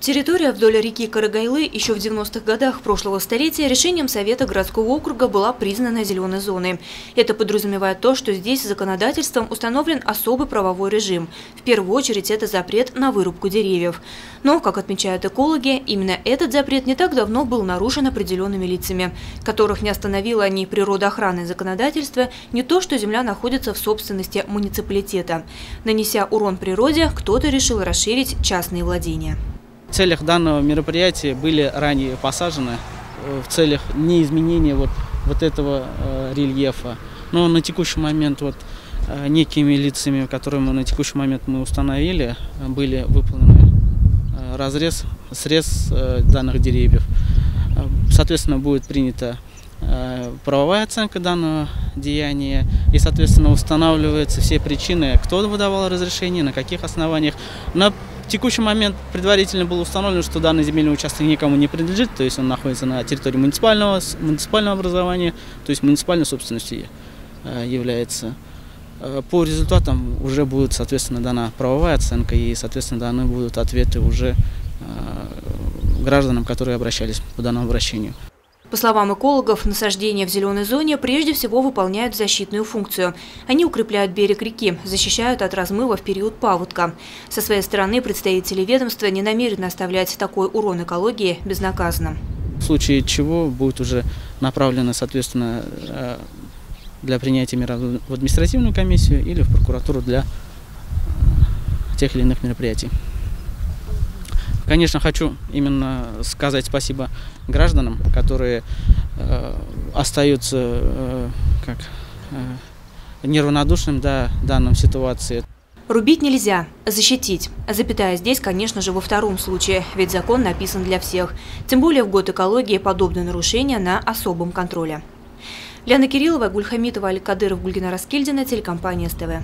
Территория вдоль реки Карагайлы еще в 90-х годах прошлого столетия решением Совета городского округа была признана зеленой зоной. Это подразумевает то, что здесь законодательством установлен особый правовой режим. В первую очередь это запрет на вырубку деревьев. Но, как отмечают экологи, именно этот запрет не так давно был нарушен определенными лицами, которых не остановило ни природоохранное законодательство, ни то, что земля находится в собственности муниципалитета. Нанеся урон природе, кто-то решил расширить частные владения. В целях данного мероприятия были ранее посажены в целях неизменения вот этого рельефа. Но на текущий момент некими лицами, которые мы на текущий момент мы установили, были выполнены срез данных деревьев. Соответственно, будет принята правовая оценка данного деяния и, соответственно, устанавливаются все причины, кто выдавал разрешение, на каких основаниях. На текущий момент предварительно было установлено, что данный земельный участок никому не принадлежит, то есть он находится на территории муниципального образования, то есть муниципальной собственностью является. По результатам уже будет, соответственно, дана правовая оценка и, соответственно, даны будут ответы уже гражданам, которые обращались по данному обращению. По словам экологов, насаждения в зеленой зоне прежде всего выполняют защитную функцию. Они укрепляют берег реки, защищают от размыва в период паводка. Со своей стороны представители ведомства не намерены оставлять такой урон экологии безнаказанным. В случае чего будет уже направлено, соответственно, для принятия мер в административную комиссию или в прокуратуру для тех или иных мероприятий. Конечно, хочу именно сказать спасибо гражданам, которые остаются неравнодушным до данной ситуации. Рубить нельзя, защитить. Запятая здесь, конечно же, во втором случае, ведь закон написан для всех. Тем более в год экологии подобные нарушения на особом контроле. Ляна Кириллова, Гульхамитова, Алик Кадыров, Гульгина Раскельдина, телекомпания СТВ.